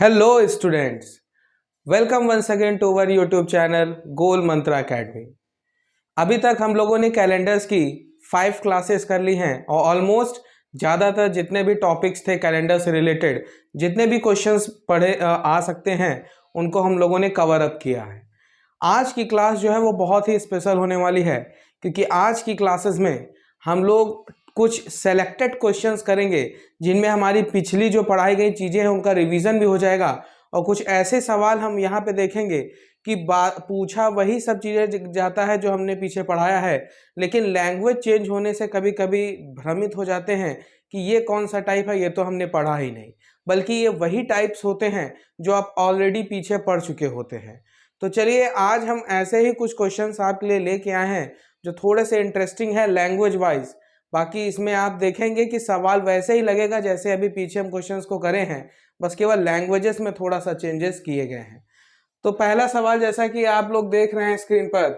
Hello students, welcome once again to our YouTube channel Goal Mantra Academy. अभी तक हम लोगों ने कैलेंडर्स की 5 क्लासेस कर ली हैं और ऑलमोस्ट ज़्यादातर जितने भी टॉपिक्स थे कैलेंडर से रिलेटेड, जितने भी क्वेश्चंस पढ़े आ सकते हैं उनको हम लोगों ने कवर अप किया है। आज की क्लास जो है वो बहुत ही स्पेशल होने वाली है, क्योंकि आज की क्लासेस में हम लोग कुछ सेलेक्टेड क्वेश्चंस करेंगे जिनमें हमारी पिछली जो पढ़ाई गई चीज़ें हैं उनका रिवीजन भी हो जाएगा और कुछ ऐसे सवाल हम यहाँ पे देखेंगे कि पूछा वही सब चीज़ें जाता है जो हमने पीछे पढ़ाया है, लेकिन लैंग्वेज चेंज होने से कभी कभी भ्रमित हो जाते हैं कि ये कौन सा टाइप है, ये तो हमने पढ़ा ही नहीं, बल्कि ये वही टाइप्स होते हैं जो आप ऑलरेडी पीछे पढ़ चुके होते हैं। तो चलिए आज हम ऐसे ही कुछ क्वेश्चंस आपके लिए लेके आए हैं जो थोड़े से इंटरेस्टिंग है लैंग्वेज वाइज। बाकी इसमें आप देखेंगे कि सवाल वैसे ही लगेगा जैसे अभी पीछे हम क्वेश्चंस को करे हैं, बस केवल लैंग्वेजेस में थोड़ा सा चेंजेस किए गए हैं। तो पहला सवाल, जैसा कि आप लोग देख रहे हैं स्क्रीन पर,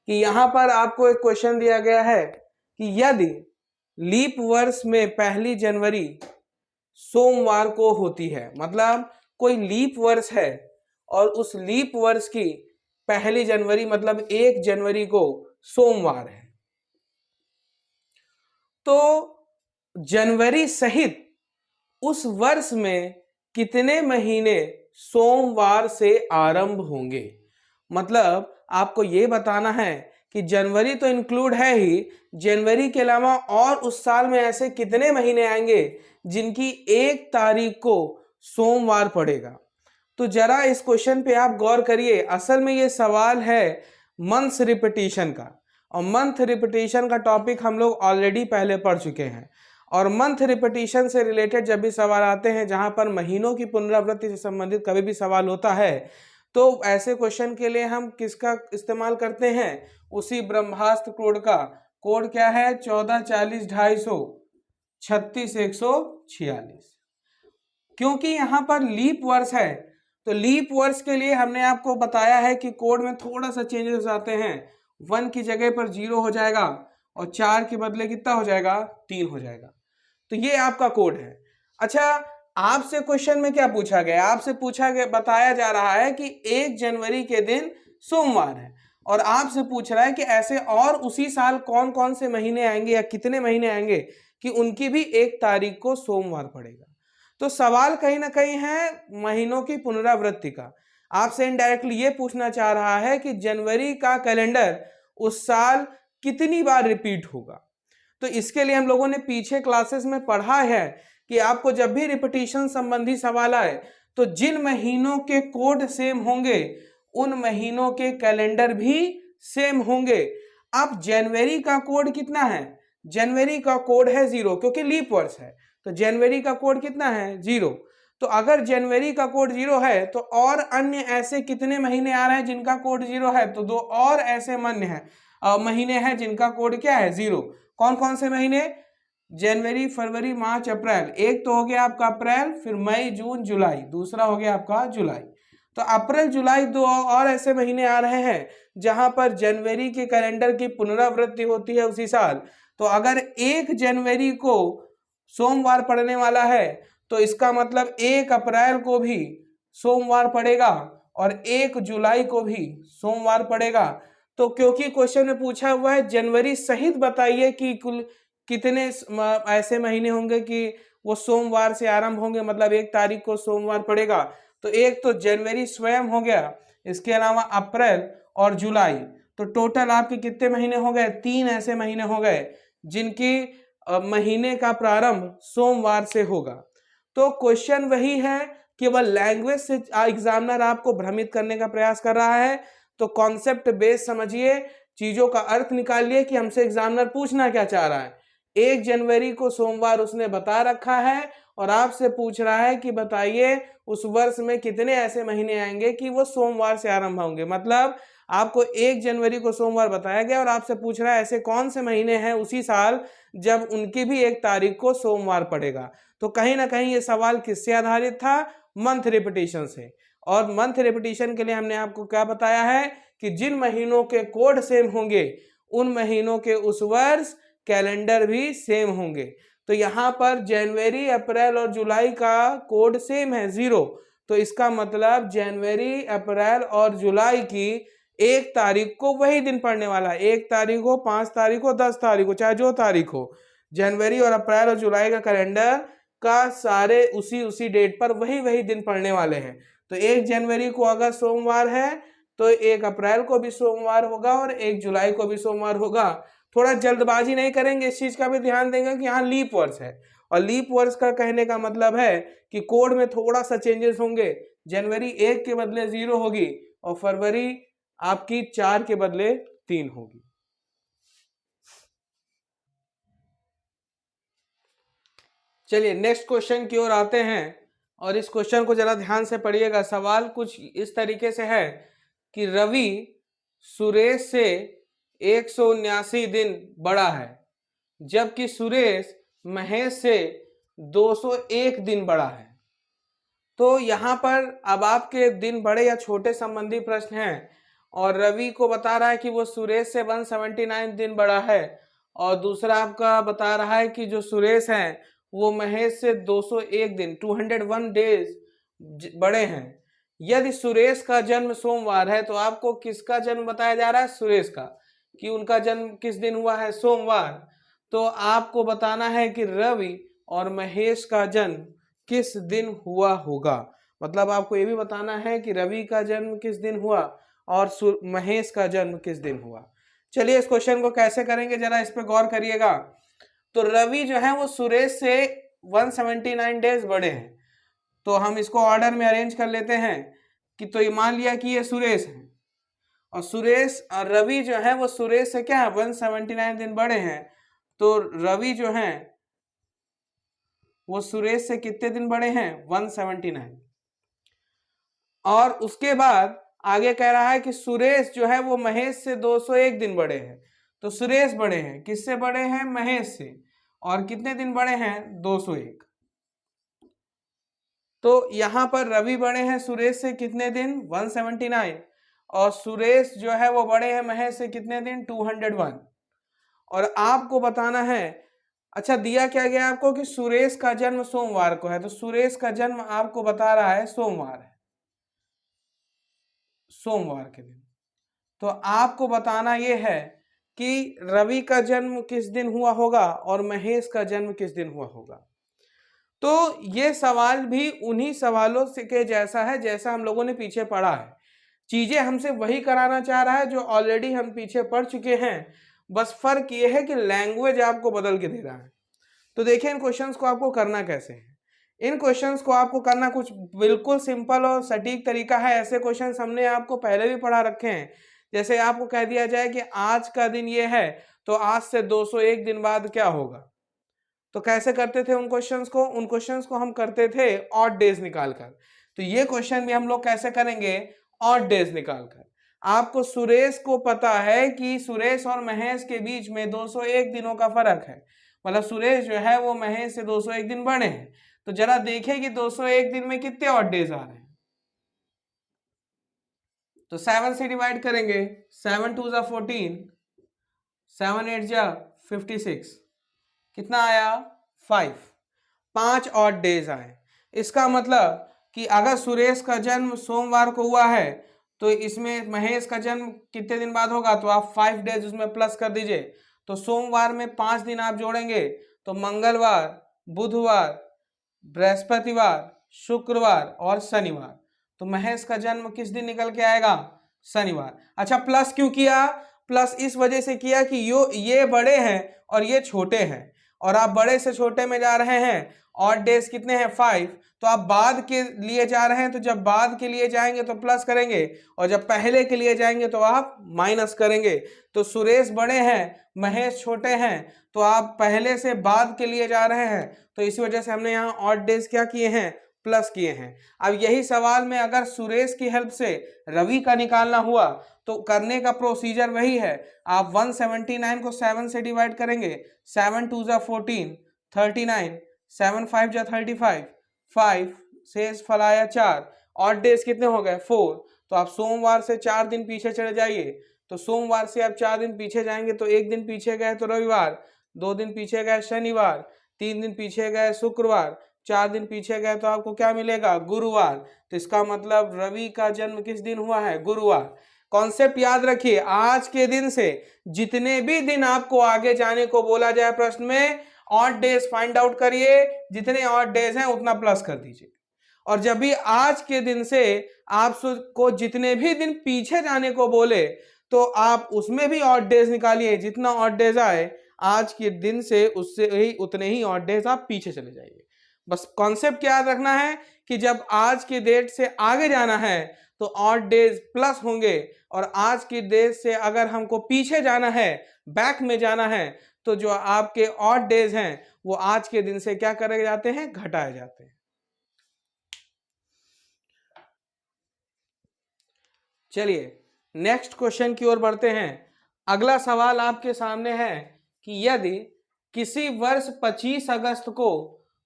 कि यहाँ पर आपको एक क्वेश्चन दिया गया है कि यदि लीप वर्ष में पहली जनवरी सोमवार को होती है, मतलब कोई लीप वर्ष है और उस लीप वर्ष की पहली जनवरी मतलब 1 जनवरी को सोमवार है, तो जनवरी सहित उस वर्ष में कितने महीने सोमवार से आरंभ होंगे। मतलब आपको यह बताना है कि जनवरी तो इंक्लूड है ही, जनवरी के अलावा और उस साल में ऐसे कितने महीने आएंगे जिनकी 1 तारीख को सोमवार पड़ेगा। तो जरा इस क्वेश्चन पे आप गौर करिए। असल में ये सवाल है मंथ रिपीटिशन का, और मंथ रिपीटिशन का टॉपिक हम लोग ऑलरेडी पहले पढ़ चुके हैं। और मंथ रिपीटिशन से रिलेटेड जब भी सवाल आते हैं जहां पर महीनों की पुनरावृत्ति से संबंधित कभी भी सवाल होता है, तो ऐसे क्वेश्चन के लिए हम किसका इस्तेमाल करते हैं? उसी ब्रह्मास्त्र कोड का। कोड क्या है? 1440-250 36-146। क्योंकि यहाँ पर लीप वर्ष है, तो लीप वर्ष के लिए हमने आपको बताया है कि कोड में थोड़ा सा चेंजेस आते हैं। 1 की जगह पर 0 हो जाएगा और 4 के बदले कितना हो जाएगा? 3 हो जाएगा। तो ये आपका कोड है। अच्छा, आपसे क्वेश्चन में क्या पूछा गया? आपसे पूछा गया, बताया जा रहा है कि 1 जनवरी के दिन सोमवार है, और आपसे पूछ रहा है कि ऐसे और उसी साल कौन कौन से महीने आएंगे या कितने महीने आएंगे कि उनकी भी 1 तारीख को सोमवार पड़ेगा। तो सवाल कहीं ना कहीं है महीनों की पुनरावृत्ति का। आपसे इनडायरेक्टली ये पूछना चाह रहा है कि जनवरी का कैलेंडर उस साल कितनी बार रिपीट होगा। तो इसके लिए हम लोगों ने पीछे क्लासेस में पढ़ा है कि आपको जब भी रिपीटिशन संबंधी सवाल आए तो जिन महीनों के कोड सेम होंगे उन महीनों के कैलेंडर भी सेम होंगे। अब जनवरी का कोड कितना है? जनवरी का कोड है 0, क्योंकि लीप वर्ष है, तो जनवरी का कोड कितना है? 0। तो अगर जनवरी का कोड 0 है तो और अन्य ऐसे कितने महीने आ रहे हैं जिनका कोड 0 है? तो 2 और ऐसे महीने हैं जिनका कोड क्या है? 0। कौन कौन से महीने? जनवरी, फरवरी, मार्च, अप्रैल। एक तो हो गया आपका अप्रैल, फिर मई, जून, जुलाई, दूसरा हो गया आपका जुलाई। तो अप्रैल, जुलाई 2 और ऐसे महीने आ रहे हैं जहां पर जनवरी के कैलेंडर की पुनरावृत्ति होती है उसी साल। तो अगर 1 जनवरी को सोमवार पड़ने वाला है तो इसका मतलब 1 अप्रैल को भी सोमवार पड़ेगा और 1 जुलाई को भी सोमवार पड़ेगा। तो क्योंकि क्वेश्चन में पूछा हुआ है जनवरी सहित बताइए कि कुल कितने ऐसे महीने होंगे कि वो सोमवार से आरंभ होंगे, मतलब 1 तारीख को सोमवार पड़ेगा। तो एक तो जनवरी स्वयं हो गया, इसके अलावा अप्रैल और जुलाई, तो टोटल आपके कितने महीने हो गए? 3 ऐसे महीने हो गए जिनकी महीने का प्रारंभ सोमवार से होगा। तो क्वेश्चन वही है, केवल लैंग्वेज से एग्जामिनर आपको भ्रमित करने का प्रयास कर रहा है। तो कॉन्सेप्ट बेस समझिए, चीजों का अर्थ निकालिए कि हमसे एग्जामिनर पूछना क्या चाह रहा है। 1 जनवरी को सोमवार उसने बता रखा है और आपसे पूछ रहा है कि बताइए उस वर्ष में कितने ऐसे महीने आएंगे कि वो सोमवार से आरंभ होंगे। मतलब आपको 1 जनवरी को सोमवार बताया गया और आपसे पूछ रहा है ऐसे कौन से महीने हैं उसी साल जब उनकी भी 1 तारीख को सोमवार पड़ेगा। तो कहीं ना कहीं ये सवाल किससे आधारित था? मंथ रिपीटिशन से। और मंथ रिपीटिशन के लिए हमने आपको क्या बताया है कि जिन महीनों के कोड सेम होंगे उन महीनों के उस वर्ष कैलेंडर भी सेम होंगे। तो यहाँ पर जनवरी, अप्रैल और जुलाई का कोड सेम है 0, तो इसका मतलब जनवरी, अप्रैल और जुलाई की 1 तारीख को वही दिन पड़ने वाला है। 1 तारीख हो, 5 तारीख हो, 10 तारीख हो, चाहे जो तारीख हो, जनवरी और अप्रैल और जुलाई का कैलेंडर का सारे उसी डेट पर वही दिन पड़ने वाले हैं। तो 1 जनवरी को अगर सोमवार है तो 1 अप्रैल को भी सोमवार होगा और 1 जुलाई को भी सोमवार होगा। थोड़ा जल्दबाजी नहीं करेंगे, इस चीज का भी ध्यान देंगे कि यहाँ लीप वर्ष है, और लीप वर्ष का कहने का मतलब है कि कोड में थोड़ा सा चेंजेस होंगे। जनवरी 1 के बदले 0 होगी और फरवरी आपकी 4 के बदले 3 होगी। चलिए नेक्स्ट क्वेश्चन की ओर आते हैं, और इस क्वेश्चन को जरा ध्यान से पढ़िएगा। सवाल कुछ इस तरीके से है कि रवि सुरेश से 179 दिन बड़ा है, जबकि सुरेश महेश से 201 दिन बड़ा है। तो यहाँ पर अब आपके दिन बड़े या छोटे संबंधी प्रश्न हैं, और रवि को बता रहा है कि वो सुरेश से 179 दिन बड़ा है, और दूसरा आपका बता रहा है कि जो सुरेश है वो महेश से 201 दिन 201 डेज बड़े हैं। यदि सुरेश का जन्म सोमवार है तो आपको किसका जन्म बताया जा रहा है? सुरेश का, कि उनका जन्म किस दिन हुआ है? सोमवार। तो आपको बताना है कि रवि और महेश का जन्म किस दिन हुआ होगा। मतलब आपको ये भी बताना है कि रवि का जन्म किस दिन हुआ और महेश का जन्म किस दिन हुआ। चलिए इस क्वेश्चन को कैसे करेंगे जरा इस पे गौर करिएगा। तो रवि जो है वो सुरेश से 179 डेज बड़े हैं, तो हम इसको ऑर्डर में अरेंज कर लेते हैं कि तो ये मान लिया कि ये सुरेश है, और सुरेश और रवि जो है वो सुरेश से क्या है 179 दिन बड़े हैं। तो रवि जो है वो सुरेश से कितने दिन बड़े हैं? 179। और उसके बाद आगे कह रहा है कि सुरेश जो है वो महेश से 201 दिन बड़े हैं। तो सुरेश बड़े हैं, किससे बड़े हैं? महेश से। और कितने दिन बड़े हैं? 201। तो यहां पर रवि बड़े हैं सुरेश से कितने दिन? 179। और सुरेश जो है वो बड़े हैं महेश से कितने दिन? 201। और आपको बताना है, अच्छा दिया क्या गया आपको कि सुरेश का जन्म सोमवार को है, तो सुरेश का जन्म आपको बता रहा है सोमवार है, सोमवार के दिन। तो आपको बताना यह है कि रवि का जन्म किस दिन हुआ होगा और महेश का जन्म किस दिन हुआ होगा। तो ये सवाल भी उन्हीं सवालों से के जैसा है जैसा हम लोगों ने पीछे पढ़ा है। चीजें हमसे वही कराना चाह रहा है जो ऑलरेडी हम पीछे पढ़ चुके हैं, बस फर्क ये है कि लैंग्वेज आपको बदल के दे रहा है। तो देखिए इन क्वेश्चंस को आपको करना कैसे है। इन क्वेश्चंस को आपको करना कुछ बिल्कुल सिंपल और सटीक तरीका है। ऐसे क्वेश्चंस हमने आपको पहले भी पढ़ा रखे हैं। जैसे आपको कह दिया जाए कि आज का दिन ये है, तो आज से 201 दिन बाद क्या होगा, तो कैसे करते थे उन क्वेश्चंस को? उन क्वेश्चंस को हम करते थे ऑड डेज निकालकर। तो ये क्वेश्चन भी हम लोग कैसे करेंगे? ऑड डेज निकालकर। आपको सुरेश को पता है कि सुरेश और महेश के बीच में 201 दिनों का फर्क है, मतलब सुरेश जो है वो महेश से 201 दिन बड़े हैं। तो जरा देखें कि 201 दिन में कितने ऑड डेज आ रहे हैं। तो 7 से डिवाइड करेंगे, 7 2 जा 14, 7 8 जा 56, कितना आया? 5 ऑड डेज आए। इसका मतलब कि अगर सुरेश का जन्म सोमवार को हुआ है तो इसमें महेश का जन्म कितने दिन बाद होगा, तो आप 5 डेज उसमें प्लस कर दीजिए। तो सोमवार में 5 दिन आप जोड़ेंगे तो मंगलवार, बुधवार, बृहस्पतिवार, शुक्रवार और शनिवार। तो महेश का जन्म किस दिन निकल के आएगा? शनिवार। अच्छा प्लस क्यों किया? प्लस इस वजह से किया कि ये बड़े हैं और ये छोटे हैं, और आप बड़े से छोटे में जा रहे हैं। ऑड डेज कितने हैं? 5। तो आप बाद के लिए जा रहे हैं, तो जब बाद के लिए जाएंगे तो प्लस करेंगे, और जब पहले के लिए जाएंगे तो आप माइनस करेंगे। तो सुरेश बड़े हैं, महेश छोटे हैं, तो आप पहले से बाद के लिए जा रहे हैं, तो इसी वजह से हमने यहाँ ऑड डेज क्या किए हैं? प्लस किए हैं। अब यही सवाल में अगर सुरेश की हेल्प से रवि का निकालना हुआ तो करने का प्रोसीजर वही है। आप 179 को 7 से डिवाइड करेंगे, 7 2 जा 14, 39, 7 5 जा 35, 5 शेष फलाया 4, ऑड डेज कितने हो गए? 4। तो आप सोमवार से 4 दिन पीछे चले जाइए। तो सोमवार से आप 4 दिन पीछे जाएंगे तो 1 दिन पीछे गए तो रविवार, 2 दिन पीछे गए शनिवार, 3 दिन पीछे गए शुक्रवार, 4 दिन पीछे गए तो आपको क्या मिलेगा? गुरुवार। तो इसका मतलब रवि का जन्म किस दिन हुआ है? गुरुवार। कॉन्सेप्ट याद रखिए, आज के दिन से जितने भी दिन आपको आगे जाने को बोला जाए प्रश्न में, ऑड डेज फाइंड आउट करिए, जितने ऑड डेज हैं उतना प्लस कर दीजिए। और जब भी आज के दिन से आपको जितने भी दिन पीछे जाने को बोले तो आप उसमें भी ऑड डेज निकालिए, जितना ऑड डेज आए आज के दिन से उससे ही उतने ही ऑड डेज आप पीछे चले जाइए। बस कॉन्सेप्ट क्या याद रखना है कि जब आज के डेट से आगे जाना है तो ऑड डेज प्लस होंगे, और आज की डेट से अगर हमको पीछे जाना है, बैक में जाना है, तो जो आपके ऑड डेज हैं वो आज के दिन से क्या करे जाते हैं? घटाए जाते हैं। चलिए नेक्स्ट क्वेश्चन की ओर बढ़ते हैं। अगला सवाल आपके सामने है कि यदि किसी वर्ष 25 अगस्त को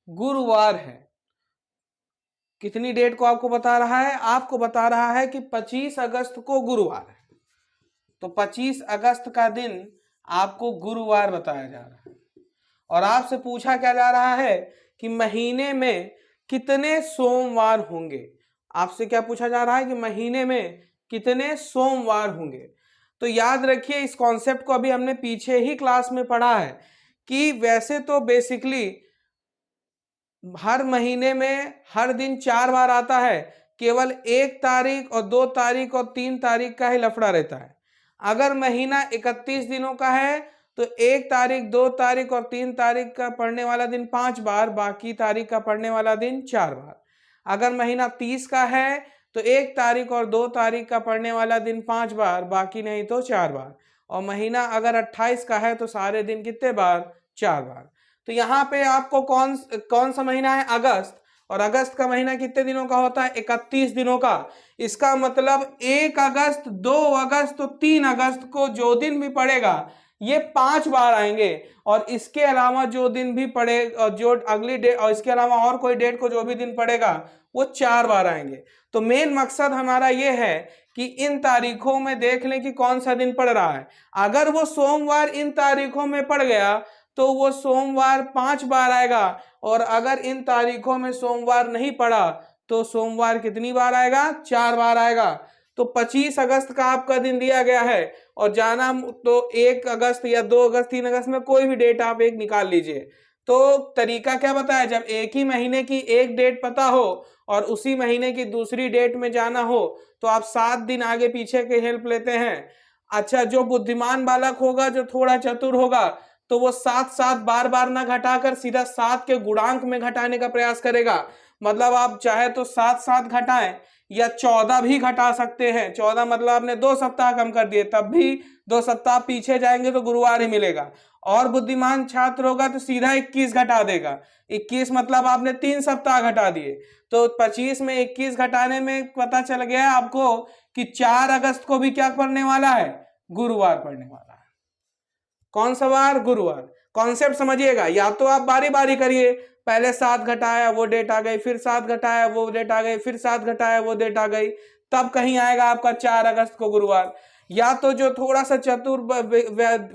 गुरुवार है, कितनी डेट को आपको बता रहा है? आपको बता रहा है कि 25 अगस्त को गुरुवार है, तो 25 अगस्त का दिन आपको गुरुवार बताया जा रहा है, और आपसे पूछा क्या जा रहा है कि महीने में कितने सोमवार होंगे। आपसे क्या पूछा जा रहा है कि महीने में कितने सोमवार होंगे। तो याद रखिए, इस कॉन्सेप्ट को अभी हमने पीछे ही क्लास में पढ़ा है कि वैसे तो बेसिकली हर महीने में हर दिन 4 बार आता है, केवल 1 तारीख और 2 तारीख और 3 तारीख का ही लफड़ा रहता है। अगर महीना 31 दिनों का है तो 1 तारीख, 2 तारीख और 3 तारीख का पढ़ने वाला दिन 5 बार, बाकी तारीख का पढ़ने वाला दिन 4 बार। अगर महीना 30 का है तो 1 तारीख और 2 तारीख का पढ़ने वाला दिन 5 बार, बाकी नहीं तो 4 बार। और महीना अगर 28 का है तो सारे दिन कितने बार? 4 बार। तो यहाँ पे आपको कौन सा महीना है? अगस्त। और अगस्त का महीना कितने दिनों का होता है? 31 दिनों का। इसका मतलब 1 अगस्त, 2 अगस्त तो 3 अगस्त को जो दिन भी पड़ेगा ये 5 बार आएंगे, और इसके अलावा जो दिन भी पड़े, जो अगली डेट, और इसके अलावा और कोई डेट को जो भी दिन पड़ेगा वो 4 बार आएंगे। तो मेन मकसद हमारा ये है कि इन तारीखों में देख लें कि कौन सा दिन पड़ रहा है। अगर वो सोमवार इन तारीखों में पड़ गया तो वो सोमवार 5 बार आएगा, और अगर इन तारीखों में सोमवार नहीं पड़ा तो सोमवार कितनी बार आएगा? 4 बार आएगा। तो 25 अगस्त का आपका दिन दिया गया है, और जाना तो 1 अगस्त या 2 अगस्त, 3 अगस्त में कोई भी डेट आप एक निकाल लीजिए। तो तरीका क्या बताया? जब एक ही महीने की एक डेट पता हो और उसी महीने की दूसरी डेट में जाना हो तो आप 7 दिन आगे पीछे की हेल्प लेते हैं। अच्छा, जो बुद्धिमान बालक होगा, जो थोड़ा चतुर होगा, तो वो 7 बार बार ना घटाकर सीधा 7 के गुणांक में घटाने का प्रयास करेगा। मतलब आप चाहे तो 7 घटाएं या 14 भी घटा सकते हैं। 14 मतलब आपने 2 सप्ताह कम कर दिए, तब भी 2 सप्ताह पीछे जाएंगे तो गुरुवार ही मिलेगा। और बुद्धिमान छात्र होगा तो सीधा 21 घटा देगा। 21 मतलब आपने 3 सप्ताह घटा दिए। तो 25 में 21 घटाने में पता चल गया आपको कि 4 अगस्त को भी क्या पड़ने वाला है? गुरुवार पड़ने वाला है। कौन सा वार? गुरुवार। कॉन्सेप्ट समझिएगा, या तो आप बारी बारी करिए, पहले 7 घटाया वो डेट आ गई, फिर 7 घटाया वो डेट आ गई, फिर 7 घटाया वो डेट आ गई, तब कहीं आएगा आपका 4 अगस्त को गुरुवार। या तो जो थोड़ा सा चतुर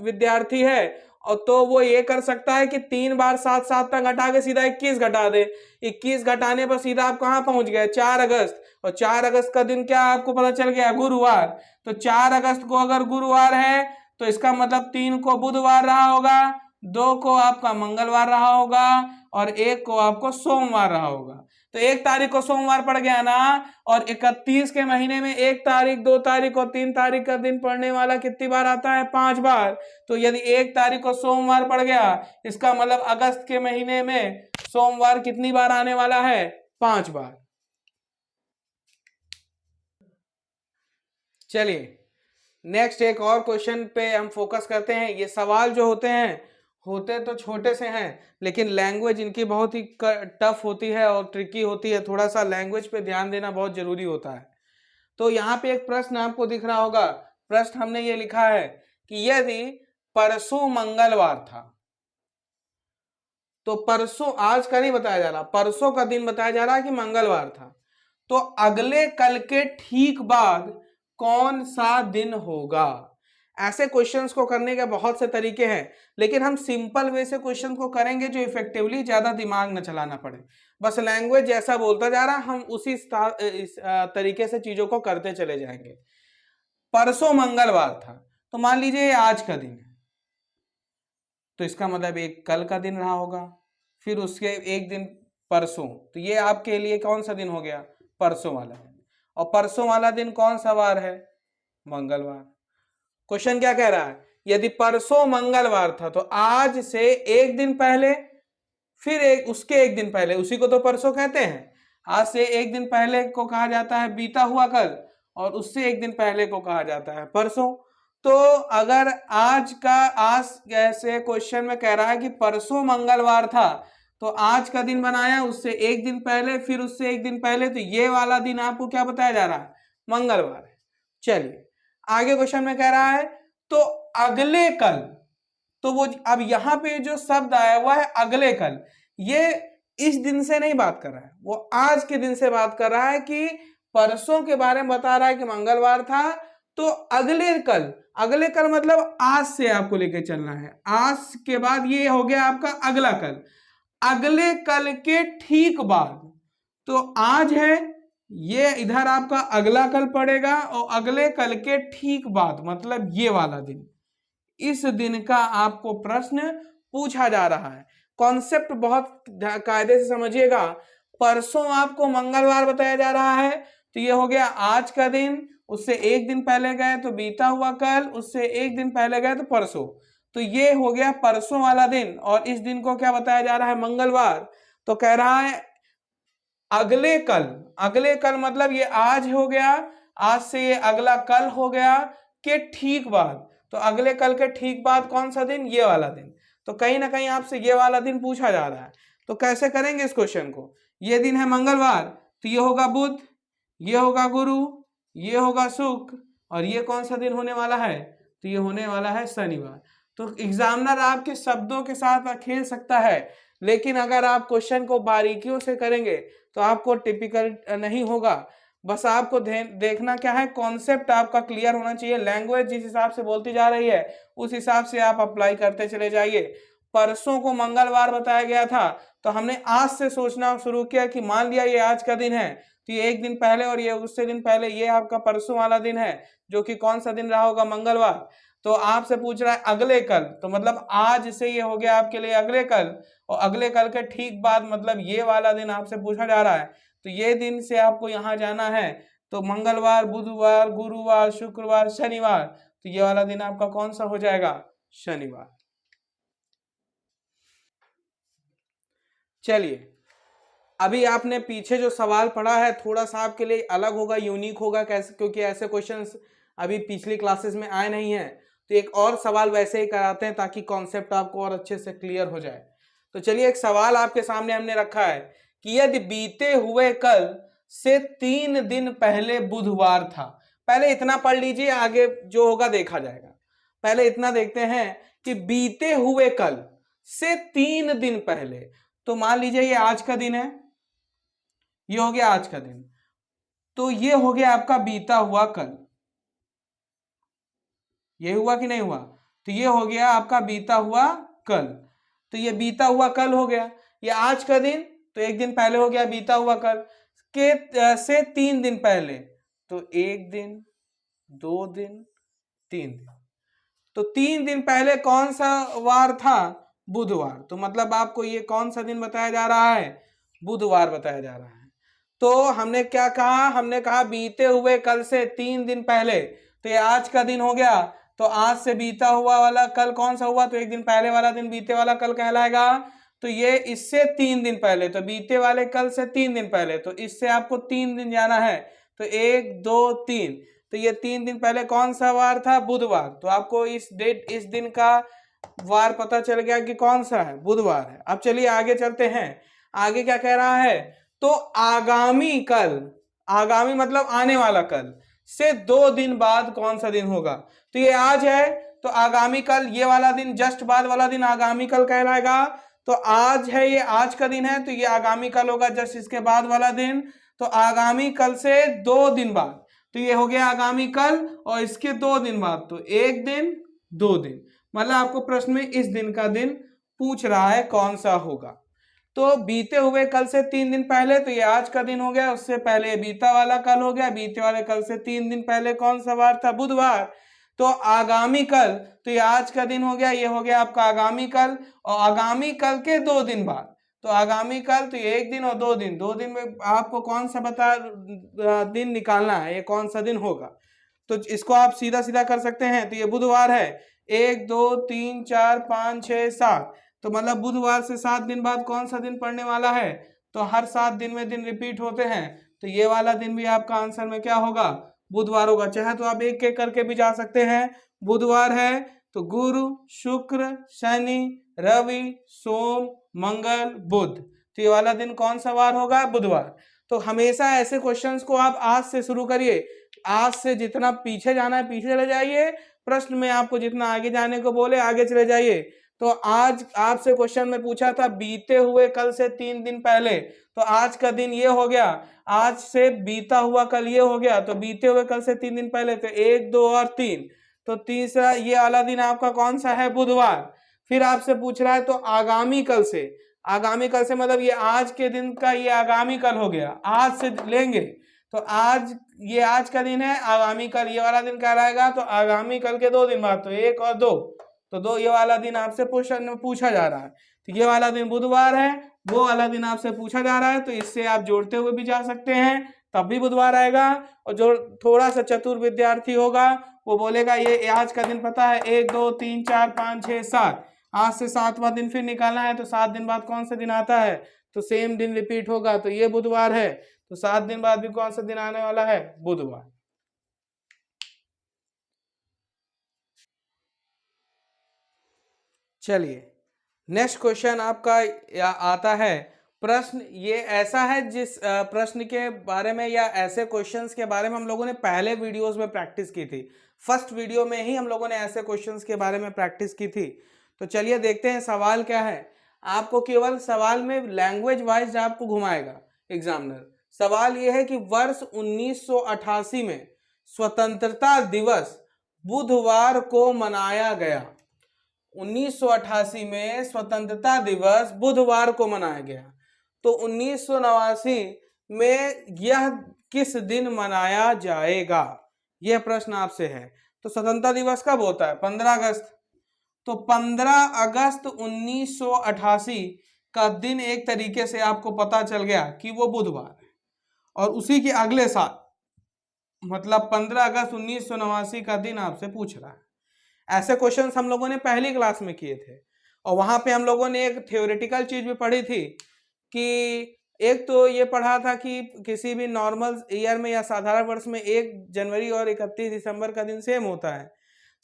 विद्यार्थी है और तो वो ये कर सकता है कि 3 बार 7 तक घटा के सीधा 21 घटा दे। 21 घटाने पर सीधा आप कहाँ पहुंच गए? 4 अगस्त। और 4 अगस्त का दिन क्या आपको पता चल गया? गुरुवार। तो 4 अगस्त को अगर गुरुवार है तो इसका मतलब 3 को बुधवार रहा होगा, 2 को आपका मंगलवार रहा होगा, और 1 को आपको सोमवार रहा होगा। तो 1 तारीख को सोमवार पड़ गया ना, और 31 के महीने में 1 तारीख, 2 तारीख और 3 तारीख का दिन पड़ने वाला कितनी बार आता है? 5 बार। तो यदि 1 तारीख को सोमवार पड़ गया, इसका मतलब अगस्त के महीने में सोमवार कितनी बार आने वाला है? 5 बार। चलिए नेक्स्ट एक और क्वेश्चन पे हम फोकस करते हैं। ये सवाल जो होते तो छोटे से हैं, लेकिन लैंग्वेज इनकी बहुत ही टफ होती है और ट्रिकी होती है। थोड़ा सा लैंग्वेज पे ध्यान देना बहुत जरूरी होता है। तो यहाँ पे एक प्रश्न आपको दिख रहा होगा। प्रश्न हमने ये लिखा है कि यदि परसों मंगलवार था, तो परसों, आज का नहीं बताया जा रहा, परसों का दिन बताया जा रहा है कि मंगलवार था, तो अगले कल के ठीक बाद कौन सा दिन होगा? ऐसे क्वेश्चंस को करने के बहुत से तरीके हैं, लेकिन हम सिंपल वे से क्वेश्चन को करेंगे जो इफेक्टिवली ज्यादा दिमाग न चलाना पड़े। बस लैंग्वेज जैसा बोलता जा रहा, हम उसी इस तरीके से चीजों को करते चले जाएंगे। परसों मंगलवार था, तो मान लीजिए आज का दिन है, तो इसका मतलब एक कल का दिन रहा होगा, फिर उसके एक दिन परसों, तो ये आपके लिए कौन सा दिन हो गया? परसों वाला दिन। और परसों वाला दिन कौन सा वार है? मंगलवार। क्वेश्चन क्या कह रहा है? यदि परसों मंगलवार था तो आज से एक दिन पहले, फिर उसके एक दिन पहले, उसी को तो परसों कहते हैं। आज से एक दिन पहले को कहा जाता है बीता हुआ कल, और उससे एक दिन पहले को कहा जाता है परसों। तो अगर आज जैसे क्वेश्चन में कह रहा है कि परसों मंगलवार था, तो आज का दिन बनाया उससे एक दिन पहले, फिर उससे एक दिन पहले, तो ये वाला दिन आपको क्या बताया जा रहा है? मंगलवार है। चलिए आगे क्वेश्चन में कह रहा है तो अगले कल, तो वो अब यहां पे जो शब्द आया हुआ है अगले कल, ये इस दिन से नहीं बात कर रहा है, वो आज के दिन से बात कर रहा है कि परसों के बारे में बता रहा है कि मंगलवार था, तो अगले कल मतलब आज से आपको लेके चलना है। आज के बाद ये हो गया आपका अगला कल, अगले कल के ठीक बाद, तो आज है, ये इधर आपका अगला कल पड़ेगा, और अगले कल के ठीक बाद मतलब ये वाला दिन, इस दिन का आपको प्रश्न पूछा जा रहा है। कॉन्सेप्ट बहुत कायदे से समझिएगा। परसों आपको मंगलवार बताया जा रहा है, तो ये हो गया आज का दिन, उससे एक दिन पहले गए तो बीता हुआ कल, उससे एक दिन पहले गए तो परसों, तो ये हो गया परसों वाला दिन। और इस दिन को क्या बताया जा रहा है? मंगलवार। तो कह रहा है अगले कल मतलब ये आज हो गया, आज से ये अगला कल हो गया के ठीक बाद, तो अगले कल के ठीक बाद कौन सा दिन? ये वाला दिन। तो कहीं ना कहीं आपसे ये वाला दिन पूछा जा रहा है, तो कैसे करेंगे इस क्वेश्चन को? ये दिन है मंगलवार, तो ये होगा बुध, ये होगा गुरु, ये होगा शुक्र, और ये कौन सा दिन होने वाला है? तो ये होने वाला है शनिवार। तो एग्जामिनर आपके शब्दों के साथ खेल सकता है, लेकिन अगर आप क्वेश्चन को बारीकियों से करेंगे तो आपको टिपिकल नहीं होगा। बस आपको देखना क्या है, कॉन्सेप्ट आपका क्लियर होना चाहिए। लैंग्वेज जिस हिसाब से बोलती जा रही है उस हिसाब से आप अप्लाई करते चले जाइए। परसों को मंगलवार बताया गया था, तो हमने आज से सोचना शुरू किया कि मान लिया ये आज का दिन है, तो ये एक दिन पहले और ये उससे दिन पहले, ये आपका परसों वाला दिन है, जो कि कौन सा दिन रहा होगा? मंगलवार। तो आपसे पूछ रहा है अगले कल, तो मतलब आज से ये हो गया आपके लिए अगले कल, और अगले कल के ठीक बाद मतलब ये वाला दिन आपसे पूछा जा रहा है। तो ये दिन से आपको यहाँ जाना है, तो मंगलवार, बुधवार, गुरुवार, शुक्रवार, शनिवार, तो ये वाला दिन आपका कौन सा हो जाएगा? शनिवार। चलिए अभी आपने पीछे जो सवाल पढ़ा है थोड़ा सा आपके लिए अलग होगा, यूनिक होगा, कैसे? क्योंकि ऐसे क्वेश्चंस अभी पिछली क्लासेस में आए नहीं हैं, तो एक और सवाल वैसे ही कराते हैं ताकि कॉन्सेप्ट आपको और अच्छे से क्लियर हो जाए। तो चलिए एक सवाल आपके सामने हमने रखा है कि यदि बीते हुए कल से 3 दिन पहले बुधवार था। पहले इतना पढ़ लीजिए, आगे जो होगा देखा जाएगा। पहले इतना देखते हैं कि बीते हुए कल से 3 दिन पहले, तो मान लीजिए ये आज का दिन है, ये हो गया आज का दिन, तो ये हो गया आपका बीता हुआ कल। ये हुआ कि नहीं हुआ? तो ये हो गया आपका बीता हुआ कल, तो ये बीता हुआ कल हो गया। ये आज का दिन, तो एक दिन पहले हो गया बीता हुआ कल के से 3 दिन पहले, तो 1 दिन, 2 दिन, 3 दिन, तो 3 दिन पहले कौन सा वार था? बुधवार। तो मतलब आपको ये कौन सा दिन बताया जा रहा है? बुधवार बताया जा रहा है। तो हमने क्या कहा? हमने कहा बीते हुए कल से 3 दिन पहले, तो ये आज का दिन हो गया, तो आज से बीता हुआ वाला कल कौन सा हुआ? तो एक दिन पहले वाला दिन बीते वाला कल कहलाएगा। तो ये इससे 3 दिन पहले, तो बीते वाले कल से 3 दिन पहले, तो इससे आपको 3 दिन जाना है, तो 1 2 3, तो ये 3 दिन पहले कौन सा वार था? बुधवार। तो आपको इस दिन का वार पता चल गया कि कौन सा है? बुधवार है। अब चलिए आगे चलते हैं, आगे क्या कह रहा है? तो आगामी कल, आगामी मतलब आने वाला कल से 2 दिन बाद कौन सा दिन होगा? तो ये आज है, तो आगामी कल, ये वाला दिन जस्ट बाद वाला दिन आगामी कल कहलाएगा। तो आज है, ये आज का दिन है, तो ये आगामी कल होगा जस्ट इसके बाद वाला दिन। तो आगामी कल से 2 दिन बाद, तो ये हो गया आगामी कल, और इसके 2 दिन बाद, तो 1 दिन 2 दिन, मतलब आपको प्रश्न में इस दिन का दिन पूछ रहा है कौन सा होगा। तो बीते हुए कल से 3 दिन पहले, तो ये आज का दिन हो गया, उससे पहले बीता वाला कल हो गया, बीते वाले कल से 3 दिन पहले कौन सा वार था? बुधवार। तो आगामी कल, तो ये आज का दिन हो गया, ये हो गया आपका आगामी कल, और आगामी कल के 2 दिन बाद, तो आगामी कल, तो ये 1 दिन और 2 दिन, 2 दिन में आपको कौन सा दिन निकालना है, ये कौन सा दिन होगा। तो इसको आप सीधा सीधा कर सकते हैं। तो ये बुधवार है, 1 2 3 4 5 6 7, तो मतलब बुधवार से 7 दिन बाद कौन सा दिन पड़ने वाला है? तो हर 7 दिन में दिन रिपीट होते हैं, तो ये वाला दिन भी आपका आंसर में क्या होगा? बुधवार होगा। चाहे तो आप एक एक करके भी जा सकते हैं। बुधवार है तो गुरु, शुक्र, शनि, रवि, सोम, मंगल, बुध, तो ये वाला दिन कौन सा वार होगा? बुधवार। तो हमेशा ऐसे क्वेश्चंस को आप आज से शुरू करिए, आज से जितना पीछे जाना है पीछे चले जाइए, प्रश्न में आपको जितना आगे जाने को बोले आगे चले जाइए। तो आज आपसे क्वेश्चन में पूछा था बीते हुए कल से 3 दिन पहले, तो आज का दिन ये हो गया, आज से बीता हुआ कल ये हो गया, तो बीते हुए कल से 3 दिन पहले, तो 1 2 और 3, तो तीसरा ये वाला दिन आपका कौन सा है? बुधवार। फिर आपसे पूछ रहा है तो आगामी कल से, आगामी कल से मतलब ये आज के दिन का ये आगामी कल हो गया, आज से लेंगे, तो आज ये आज का दिन है, आगामी कल ये वाला दिन कहलाएगा, तो आगामी कल के 2 दिन बाद, तो 1 और 2, तो 2 ये वाला दिन आपसे पूछा जा रहा है, तो ये वाला दिन बुधवार है, वो वाला दिन आपसे पूछा जा रहा है, तो इससे आप जोड़ते हुए भी जा सकते हैं, तब भी बुधवार आएगा। और जो थोड़ा सा चतुर विद्यार्थी होगा वो बोलेगा ये आज का दिन पता है, 1 2 3 4 5 6 7, आज से 7वां दिन फिर निकालना है, तो 7 दिन बाद कौन सा दिन आता है? तो सेम दिन रिपीट होगा, तो ये बुधवार है, तो 7 दिन बाद भी कौन सा दिन आने वाला है? बुधवार। चलिए नेक्स्ट क्वेश्चन आपका आता है। प्रश्न ये ऐसा है जिस प्रश्न के बारे में या ऐसे क्वेश्चंस के बारे में हम लोगों ने पहले वीडियोस में प्रैक्टिस की थी, फर्स्ट वीडियो में ही हम लोगों ने ऐसे क्वेश्चंस के बारे में प्रैक्टिस की थी। तो चलिए देखते हैं सवाल क्या है। आपको केवल सवाल में लैंग्वेज वाइज आपको घुमाएगा एग्जामिनर। सवाल यह है कि वर्ष 1988 में स्वतंत्रता दिवस बुधवार को मनाया गया। 1988 में स्वतंत्रता दिवस बुधवार को मनाया गया, तो 1989 में यह किस दिन मनाया जाएगा? यह प्रश्न आपसे है। तो स्वतंत्रता दिवस कब होता है? 15 अगस्त। तो 15 अगस्त 1988 का दिन एक तरीके से आपको पता चल गया कि वो बुधवार है, और उसी के अगले साल मतलब 15 अगस्त 1989 का दिन आपसे पूछ रहा है। ऐसे क्वेश्चंस हम लोगों ने पहली क्लास में किए थे, और वहां पे हम लोगों ने एक थ्योरेटिकल चीज भी पढ़ी थी कि एक तो ये पढ़ा था कि किसी भी नॉर्मल ईयर में या साधारण वर्ष में 1 जनवरी और 31 दिसंबर का दिन सेम होता है।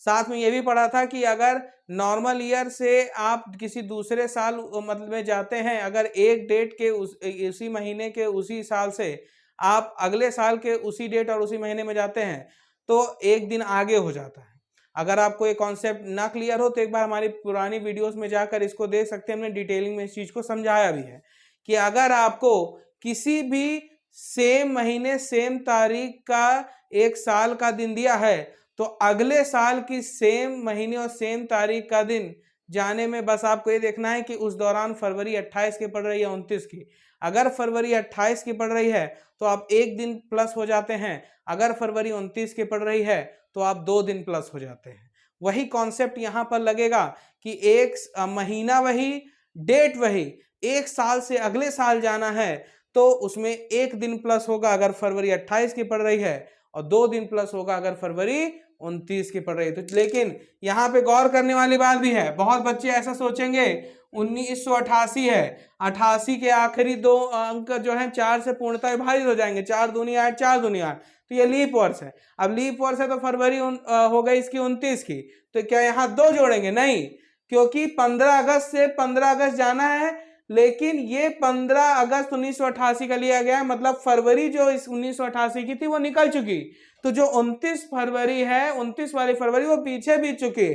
साथ में ये भी पढ़ा था कि अगर नॉर्मल ईयर से आप किसी दूसरे साल मतलब में जाते हैं, अगर एक डेट के उसी महीने के उसी साल से आप अगले साल के उसी डेट और उसी महीने में जाते हैं तो एक दिन आगे हो जाता है। अगर आपको ये कॉन्सेप्ट ना क्लियर हो तो एक बार हमारी पुरानी वीडियोस में जाकर इसको देख सकते हैं, हमने डिटेलिंग में इस चीज को समझाया भी है कि अगर आपको किसी भी सेम महीने सेम तारीख का एक साल का दिन दिया है तो अगले साल की सेम महीने और सेम तारीख का दिन जाने में बस आपको ये देखना है कि उस दौरान फरवरी 28 की पड़ रही है 29 की। अगर फरवरी 28 की पड़ रही है तो आप एक दिन प्लस हो जाते हैं, अगर फरवरी 29 की पड़ रही है तो आप 2 दिन प्लस हो जाते हैं। वही कॉन्सेप्ट यहाँ पर लगेगा कि एक महीना वही, डेट वही, एक साल से अगले साल जाना है तो उसमें एक दिन प्लस होगा अगर फरवरी 28 की पड़ रही है, और 2 दिन प्लस होगा अगर फरवरी 29 की पड़ रही है। तो लेकिन यहाँ पे गौर करने वाली बात भी है, बहुत बच्चे ऐसा सोचेंगे 1988 है, 88 के आखिरी 2 अंक जो है 4 से पूर्णतः विभाजित हो जाएंगे, 4 दूनी 8, 4 दूनी 8, तो ये लीप वर्ष है। अब लीप वर्ष है तो फरवरी हो गई इसकी 29 की, तो क्या यहाँ 2 जोड़ेंगे? नहीं, क्योंकि 15 अगस्त से 15 अगस्त जाना है, लेकिन ये 15 अगस्त 1988 का लिया गया है, मतलब फरवरी जो इस 1988 की थी वो निकल चुकी, तो जो 29 फरवरी है, 29 वाली फरवरी वो पीछे बीत चुकी।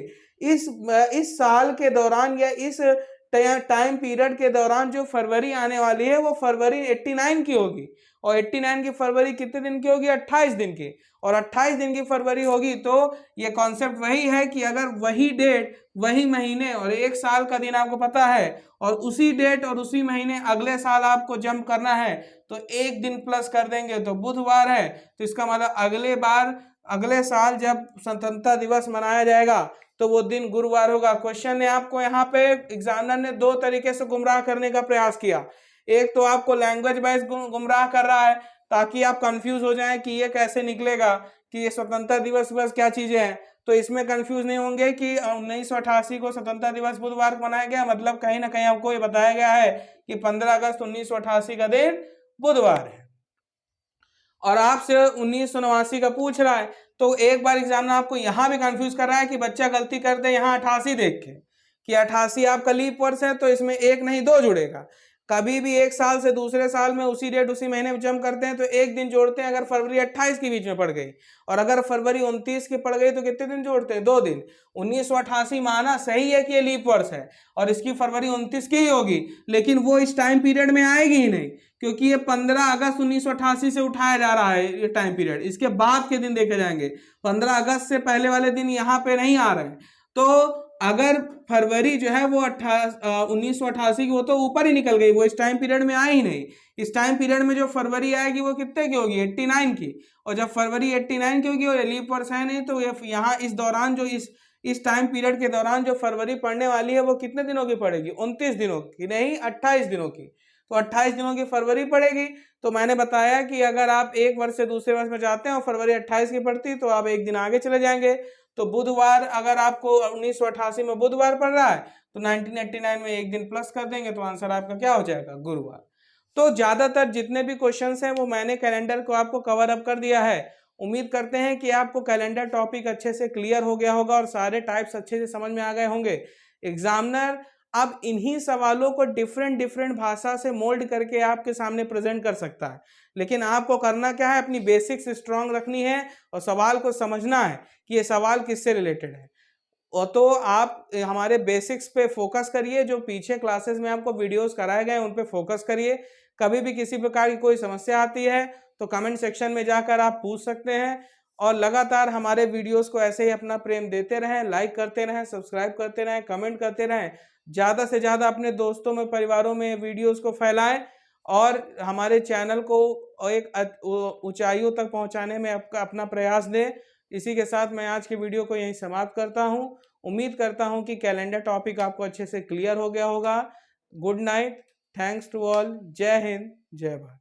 इस साल के दौरान या इस टाइम पीरियड के दौरान जो फरवरी आने वाली है वो फरवरी 89 की होगी, और 89 की फरवरी कितने दिन की होगी? 28 दिन की। और 28 दिन की फरवरी होगी तो ये कॉन्सेप्ट वही है कि अगर वही डेट, वही महीने और एक साल का दिन आपको पता है, और उसी डेट और उसी महीने अगले साल आपको जंप करना है, तो एक दिन प्लस कर देंगे तो बुधवार है, तो इसका मतलब अगले साल जब स्वतंत्रता दिवस मनाया जाएगा तो वो दिन गुरुवार होगा। क्वेश्चन ने आपको यहाँ पे एग्जामिनर ने दो तरीके से गुमराह करने का प्रयास किया। एक तो आपको लैंग्वेज वाइज गुमराह कर रहा है ताकि आप कंफ्यूज हो जाएं कि ये कैसे निकलेगा कि ये स्वतंत्रता दिवस क्या चीजें हैं, तो इसमें कंफ्यूज नहीं होंगे कि 1988 को स्वतंत्रता दिवस बुधवार को मनाया गया, मतलब कहीं ना कहीं आपको ये बताया गया है कि 15 अगस्त 1988 का दिन बुधवार है। और आपसे 1989 का पूछ रहा है, तो एक बार एग्जामिनर आपको यहां भी कंफ्यूज कर रहा है कि बच्चा गलती कर दे यहाँ 88 देख के कि 88 आपका लीप वर्ष है, तो इसमें एक नहीं दो जुड़ेगा। कभी भी एक साल से दूसरे साल में उसी डेट उसी महीने में जम करते हैं तो एक दिन जोड़ते हैं, अगर फरवरी 28 के बीच में पड़ गई, और अगर फरवरी 29 की पड़ गई तो कितने दिन जोड़ते हैं? 2 दिन। 1988 माना सही है कि ये लीप वर्ष है और इसकी फरवरी 29 की ही होगी, लेकिन वो इस टाइम पीरियड में आएगी ही नहीं, क्योंकि ये 15 अगस्त 1988 से उठाया जा रहा है ये टाइम पीरियड, इसके बाद के दिन देखे जाएंगे। 15 अगस्त से पहले वाले दिन यहाँ पे नहीं आ रहे हैं। तो अगर फरवरी जो है वो 1988 की, वो तो ऊपर ही निकल गई, वो इस टाइम पीरियड में आई ही नहीं। इस टाइम पीरियड में जो फरवरी आएगी वो कितने की होगी? 89 की। और जब फरवरी 89 की होगी और लीप वर्ष है नहीं, तो ये यहाँ इस दौरान जो इस टाइम पीरियड के दौरान जो फरवरी पड़ने वाली है वो कितने दिनों की पड़ेगी? 29 दिनों की नहीं, 28 दिनों की। तो 28 दिनों की फरवरी पड़ेगी। तो मैंने बताया कि अगर आप एक वर्ष से दूसरे वर्ष में जाते हैं और फरवरी 28 की पड़ती तो आप एक दिन आगे चले जाएंगे। तो बुधवार, अगर आपको 1988 में बुधवार पड़ रहा है तो 1989 में एक दिन प्लस कर देंगे तो आंसर आपका क्या हो जाएगा? गुरुवार। तो ज्यादातर जितने भी क्वेश्चंस हैं वो मैंने कैलेंडर को आपको कवर अप कर दिया है। उम्मीद करते हैं कि आपको कैलेंडर टॉपिक अच्छे से क्लियर हो गया होगा और सारे टाइप्स अच्छे से समझ में आ गए होंगे। एग्जामिनर अब इन्हीं सवालों को डिफरेंट भाषा से मोल्ड करके आपके सामने प्रेजेंट कर सकता है, लेकिन आपको करना क्या है? अपनी बेसिक्स स्ट्रांग रखनी है और सवाल को समझना है कि ये सवाल किससे रिलेटेड है। और तो आप हमारे बेसिक्स पे फोकस करिए, जो पीछे क्लासेस में आपको वीडियोस कराए गए उन पे फोकस करिए। कभी भी किसी प्रकार की कोई समस्या आती है तो कमेंट सेक्शन में जाकर आप पूछ सकते हैं, और लगातार हमारे वीडियोस को ऐसे ही अपना प्रेम देते रहें, लाइक करते रहें, सब्सक्राइब करते रहें, कमेंट करते रहें। ज़्यादा से ज़्यादा अपने दोस्तों में, परिवारों में वीडियोस को फैलाएं और हमारे चैनल को एक ऊंचाइयों तक पहुंचाने में आपका अपना प्रयास दें। इसी के साथ मैं आज की वीडियो को यहीं समाप्त करता हूं। उम्मीद करता हूं कि कैलेंडर टॉपिक आपको अच्छे से क्लियर हो गया होगा। Good night, thanks to all, जय हिंद, जय भारत।